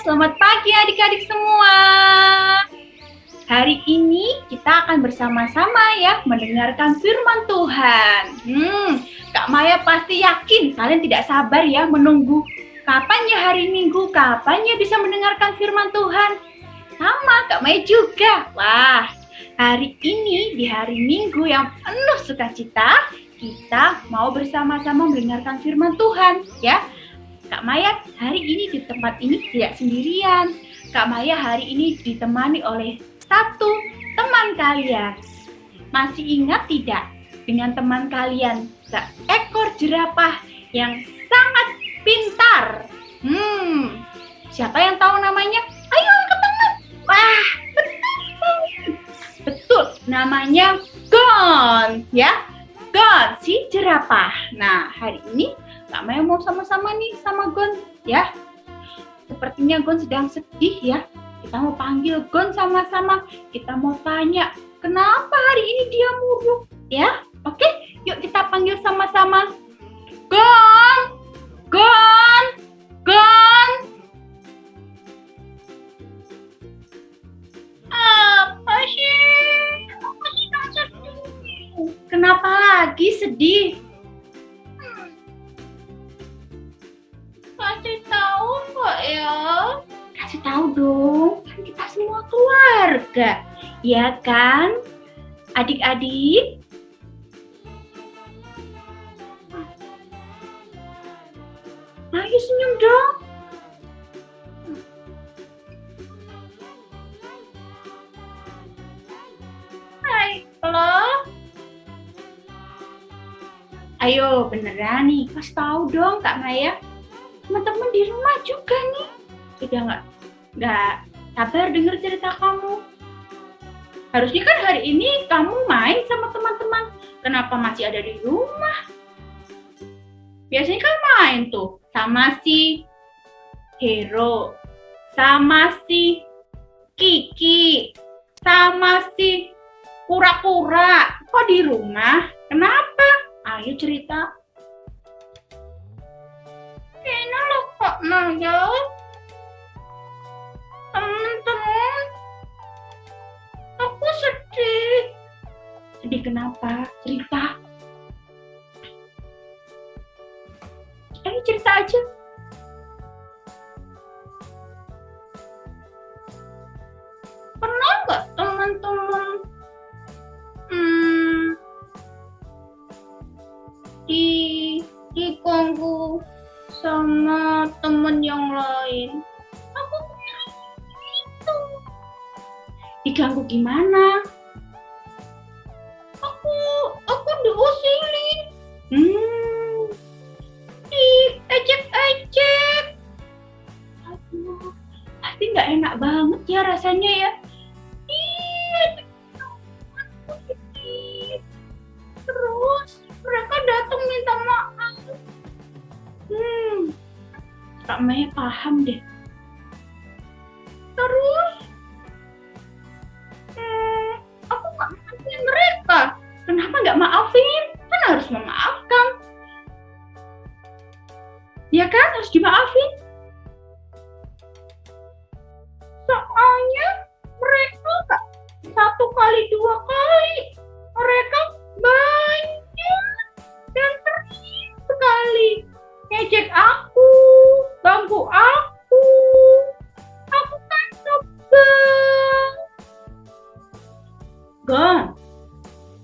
selamat pagi adik-adik semua. Hari ini kita akan bersama-sama ya mendengarkan firman Tuhan. Kak Maya pasti yakin kalian tidak sabar ya menunggu kapan ya hari Minggu, kapan ya bisa mendengarkan firman Tuhan. Sama Kak Maya juga. Wah, hari ini di hari Minggu yang penuh sukacita, kita mau bersama-sama mendengarkan firman Tuhan ya. Kak Maya hari ini di tempat ini tidak sendirian. Kak Maya hari ini ditemani oleh satu teman kalian. Masih ingat tidak dengan teman kalian, seekor jerapah yang sangat pintar? Siapa yang tahu namanya? Ayo angkat tangan. Wah, betul, namanya Gon ya. Gon, si jerapah. Nah, hari ini Kak Maya mau sama-sama nih sama Gon ya. Sepertinya Gon sedang sedih ya. Kita mau panggil Gon sama-sama. Kita mau tanya, kenapa hari ini dia murung ya? Oke, yuk kita panggil sama-sama. Gon! Gon! Gon! Apa sih? Apa sih sedih? Kenapa lagi sedih? Kasih tahu nggak ya? Kasih tahu dong, kan kita semua keluarga, ya kan? Adik-adik. Ayo senyum dong. Hai, halo. Ayo beneran nih, kasih tahu dong Kak Maya. Teman-teman di rumah juga nih sudah nggak sabar dengar cerita kamu. Harusnya kan hari ini kamu main sama teman-teman. Kenapa masih ada di rumah? Biasanya kan main tuh sama si Hero, sama si Kiki, sama si Kura-kura. Kok di rumah? Kenapa? Ayo cerita. Kayaknya loh Kak Maya. Teman-teman, aku sedih. Sedih kenapa? Cerita. Ayo cerita aja. Pernah nggak teman-teman diganggu sama temen yang lain? Aku itu diganggu gimana? Aku diusilin, diejek-ejek. Aduh, pasti nggak enak banget ya rasanya ya. Terus mereka datang minta maaf. Kak Maya paham deh. Terus aku nggak maafin mereka. Kenapa nggak maafin? Kan harus memaafkan. Ya kan, harus dimaafin. Soalnya mereka nggak satu kali dua kali. Mereka banyak dan sering sekali ngejek aku, ganggu aku. Aku kan sebel. Gon,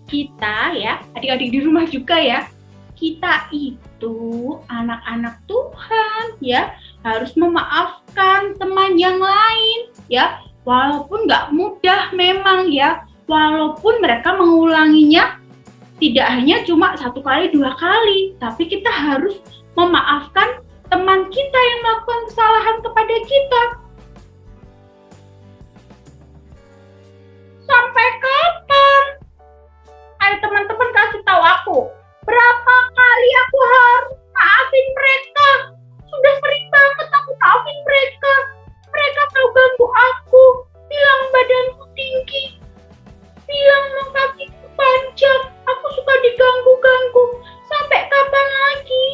kita ya, adik-adik di rumah juga ya, kita itu anak-anak Tuhan ya, harus memaafkan teman yang lain ya, walaupun nggak mudah memang ya, walaupun mereka mengulanginya tidak hanya cuma satu kali dua kali, tapi kita harus memaafkan teman kita yang melakukan kesalahan kepada kita. Sampai kapan? Ayo teman-teman kasih tahu aku, berapa kali aku harus maafin mereka? Sudah sering banget aku maafin mereka. Mereka selalu ganggu aku, bilang badanku tinggi, bilang kakiku panjang, aku suka diganggu-ganggu. Sampai kapan lagi?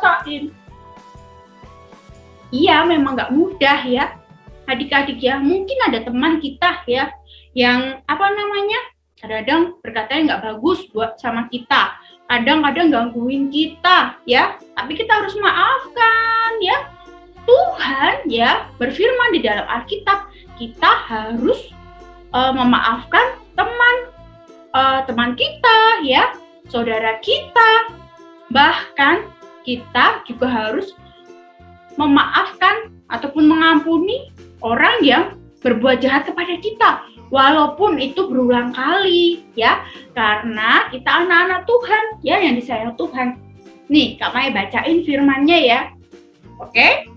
rasain. Iya, memang nggak mudah ya, adik-adik ya. Mungkin ada teman kita ya, yang kadang-kadang berkatanya nggak bagus buat sama kita. Kadang-kadang gangguin kita ya, tapi kita harus maafkan ya. Tuhan ya berfirman di dalam Alkitab, kita harus memaafkan teman kita ya, saudara kita. Bahkan kita juga harus memaafkan ataupun mengampuni orang yang berbuat jahat kepada kita, walaupun itu berulang kali ya, karena kita anak-anak Tuhan ya, yang disayang Tuhan. Nih, Kak Maya bacain firman-Nya ya. Oke?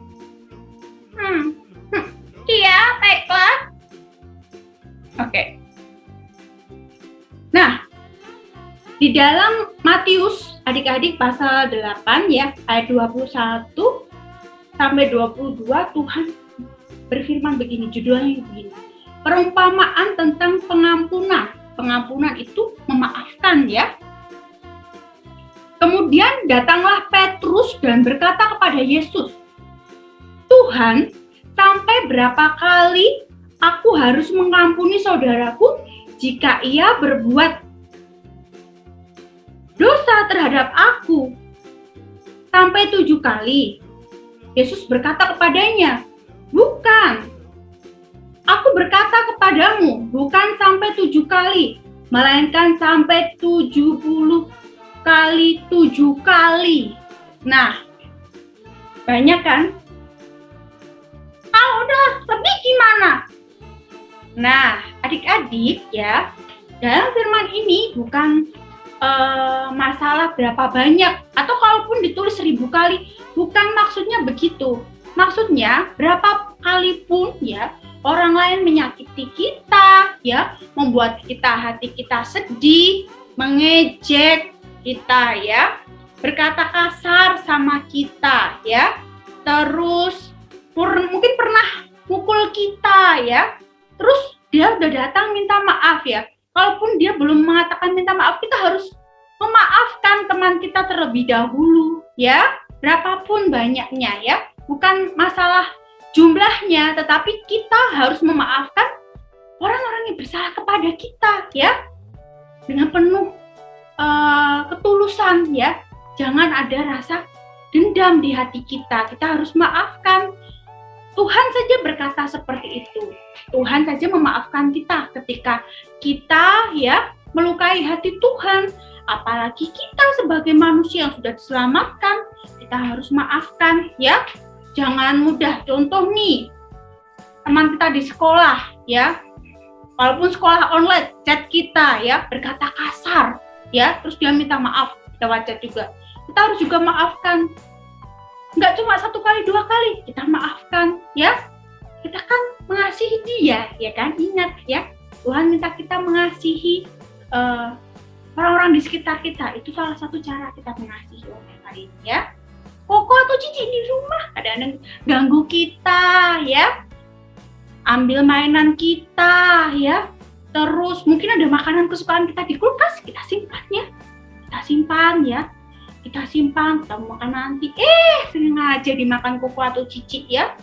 Iya, baiklah. Oke. Nah, di dalam Matius, adik-adik, pasal 8 ya, ayat 21 sampai 22, Tuhan berfirman begini, judulnya begini. Perumpamaan tentang pengampunan. Pengampunan itu memaafkan ya. Kemudian datanglah Petrus dan berkata kepada Yesus, Tuhan, sampai berapa kali aku harus mengampuni saudaraku jika ia berbuat dosa terhadap aku? Sampai 7 kali. Yesus berkata kepadanya, bukan. Aku berkata kepadamu, bukan sampai 7 kali, melainkan sampai 70 kali 7 kali. Nah, banyak kan? Udah, lebih gimana? Nah, adik-adik ya, dalam firman ini bukan masalah berapa banyak, atau kalaupun ditulis 1000 kali, bukan maksudnya begitu. Maksudnya berapa kali pun ya orang lain menyakiti kita ya, membuat hati kita sedih, mengejek kita ya, berkata kasar sama kita ya, terus mungkin pernah mukul kita ya, terus dia udah datang minta maaf ya. Kalaupun dia belum mengatakan minta maaf, kita harus memaafkan teman kita terlebih dahulu ya, berapapun banyaknya ya, bukan masalah jumlahnya, tetapi kita harus memaafkan orang-orang yang bersalah kepada kita ya, dengan penuh ketulusan ya. Jangan ada rasa dendam di hati kita harus maafkan. Tuhan saja berkata seperti itu. Tuhan saja memaafkan kita ketika kita ya melukai hati Tuhan. Apalagi kita sebagai manusia yang sudah diselamatkan, kita harus maafkan ya. Jangan mudah. Contoh nih, teman kita di sekolah ya, walaupun sekolah online, chat kita ya, berkata kasar ya, terus dia minta maaf lewat chat juga. Kita harus juga maafkan. Nggak cuma 1 kali, 2 kali, kita maafkan ya. Kita kan mengasihi dia ya kan, ingat ya, Tuhan minta kita mengasihi orang-orang di sekitar kita. Itu salah satu cara kita mengasihi orang lain ya. Koko atau Cici di rumah kadang-kadang ganggu kita ya, ambil mainan kita ya, terus mungkin ada makanan kesukaan kita di kulkas, kita simpan ya, kita mau makan nanti, sengaja dimakan Koko atau Cici ya.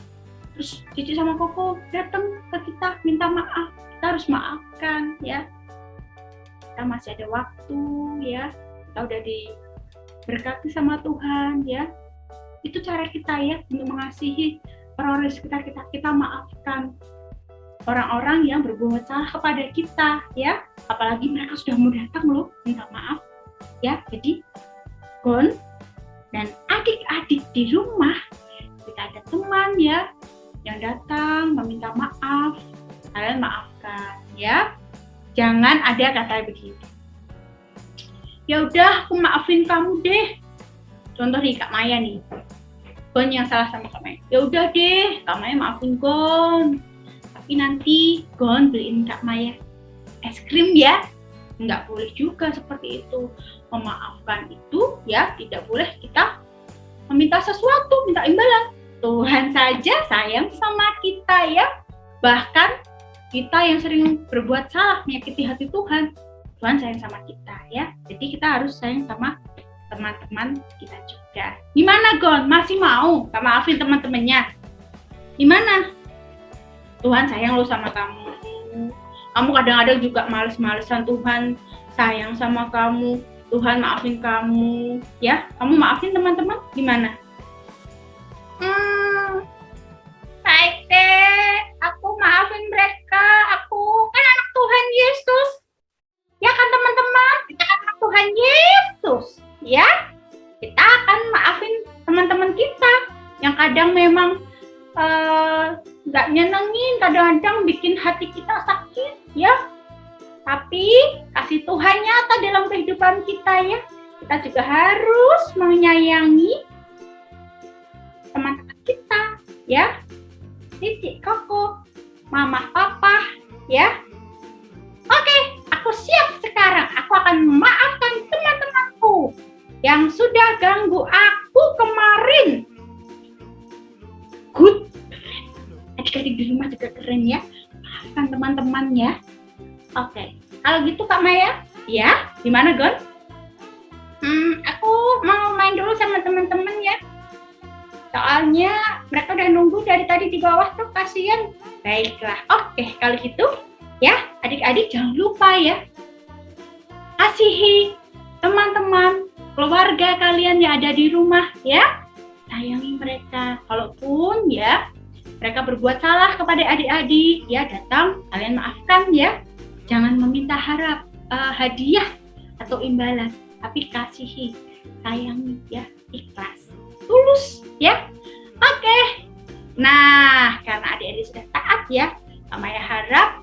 Terus Cici sama Koko datang ke kita minta maaf, kita harus maafkan ya. Kita masih ada waktu ya, kita udah diberkati sama Tuhan ya. Itu cara kita ya untuk mengasihi orang-orang di sekitar kita. Kita maafkan orang-orang yang berbuat salah kepada kita ya, apalagi mereka sudah mau datang loh minta maaf ya. Jadi Gon dan adik-adik di rumah, kita ada teman ya yang datang meminta maaf, kalian maafkan ya. Jangan ada kata begitu, ya udah aku maafin kamu deh. Contoh nih Kak Maya nih, Gon yang salah sama Kak Maya, ya udah deh Kak Maya maafin Gon, tapi nanti Gon beliin Kak Maya es krim ya. Nggak boleh juga seperti itu. Memaafkan itu ya, tidak boleh kita meminta sesuatu, minta imbalan. Tuhan saja sayang sama kita ya. Bahkan kita yang sering berbuat salah, menyakiti hati Tuhan, Tuhan sayang sama kita ya. Jadi kita harus sayang sama teman-teman kita juga. Gimana Gon? Masih mau gak maafin teman-temannya? Gimana? Tuhan sayang lo sama kamu. Kamu kadang-kadang juga males-malesan, Tuhan sayang sama kamu. Tuhan maafin kamu. Ya, kamu maafin teman-teman? Gimana? Baik deh. Aku maafin mereka. Aku kan anak Tuhan Yesus. Ya kan teman-teman? Kita kan anak Tuhan Yesus. Ya, kita akan maafin teman-teman kita yang kadang memang nggak nyenengin, kadang-kadang bikin hati kita sakit, ya. Tapi kasih Tuhan nyata dalam kehidupan kita, ya. Kita juga harus menyayangi teman-teman kita, ya. Titik, koko, mama, papa, ya. Oke, aku siap sekarang. Aku akan memaafkan teman-temanku yang sudah ganggu aku kemarin. Good. Adik-adik di rumah juga keren ya. Maafkan teman-teman ya. Oke. Kalau gitu Kak Maya, ya, gimana Gon? Aku mau main dulu sama teman-teman ya. Soalnya mereka udah nunggu dari tadi di bawah tuh, kasihan. Baiklah. Oke, kalau gitu ya, adik-adik jangan lupa ya. Kasihi teman-teman, keluarga kalian yang ada di rumah ya. Sayangi mereka. Kalaupun ya mereka berbuat salah kepada adik-adik, ya datang, kalian maafkan ya. Jangan meminta hadiah atau imbalan, tapi kasihi, sayangi ya, ikhlas, tulus ya. Oke. Nah, karena adik-adik sudah taat ya, Maya harap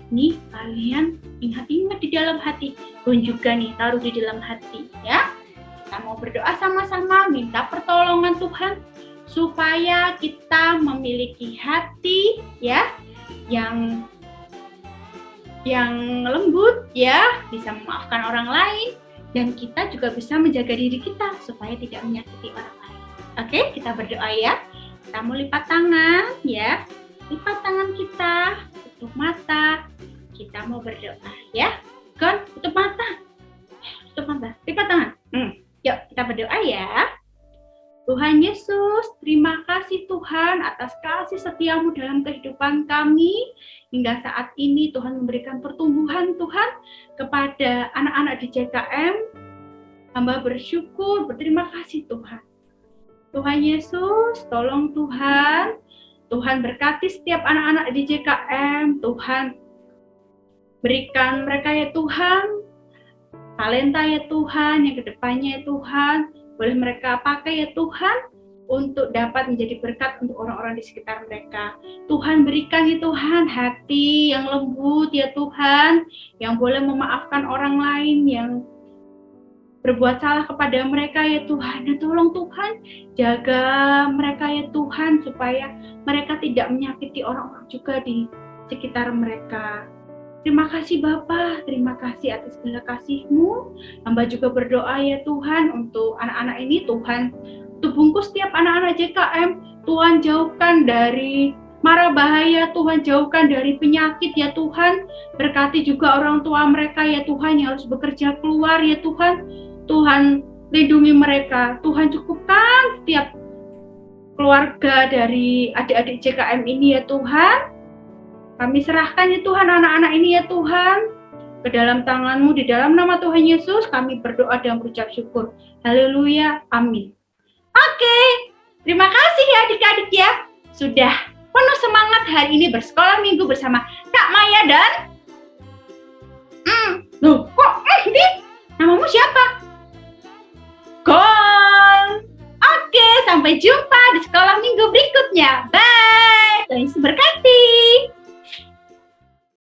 nih kalian ingat-ingat di dalam hati, Gon juga nih taruh di dalam hati ya. Kita mau berdoa sama-sama, minta pertolongan Tuhan supaya kita memiliki hati ya yang lembut ya, bisa memaafkan orang lain, dan kita juga bisa menjaga diri kita supaya tidak menyakiti orang lain. Oke, kita berdoa ya. Kita mau lipat tangan ya. Lipat tangan kita, tutup mata. Kita mau berdoa ya. Gon, tutup mata. Tutup mata. Lipat tangan. Yuk, kita berdoa ya. Tuhan Yesus, terima kasih Tuhan atas kasih setiamu dalam kehidupan kami. Hingga saat ini Tuhan memberikan pertumbuhan Tuhan kepada anak-anak di JKM. Hamba bersyukur, berterima kasih Tuhan. Tuhan Yesus, tolong Tuhan. Tuhan berkati setiap anak-anak di JKM. Tuhan berikan mereka ya Tuhan talenta ya Tuhan, yang kedepannya ya Tuhan, boleh mereka pakai ya Tuhan, untuk dapat menjadi berkat untuk orang-orang di sekitar mereka. Tuhan berikan ya Tuhan, hati yang lembut ya Tuhan, yang boleh memaafkan orang lain yang berbuat salah kepada mereka ya Tuhan. Dan tolong Tuhan, jaga mereka ya Tuhan, supaya mereka tidak menyakiti orang-orang juga di sekitar mereka. Terima kasih Bapa, terima kasih atas segala kasih-Mu. Hamba juga berdoa ya Tuhan untuk anak-anak ini, Tuhan untuk bungkus setiap anak-anak JKM, Tuhan jauhkan dari mara bahaya, Tuhan jauhkan dari penyakit ya Tuhan. Berkati juga orang tua mereka ya Tuhan yang harus bekerja keluar ya Tuhan. Tuhan lindungi mereka, Tuhan cukupkan setiap keluarga dari adik-adik JKM ini ya Tuhan. Kami serahkan ya Tuhan anak-anak ini ya Tuhan ke dalam tangan-Mu, di dalam nama Tuhan Yesus kami berdoa dan berucap syukur. Haleluya, amin. Oke, terima kasih ya adik-adik ya, sudah penuh semangat hari ini bersekolah minggu bersama Kak Maya dan loh kok namamu siapa? Gon. Oke, sampai jumpa di sekolah minggu berikutnya. Bye. Tuhan Yesus berkati.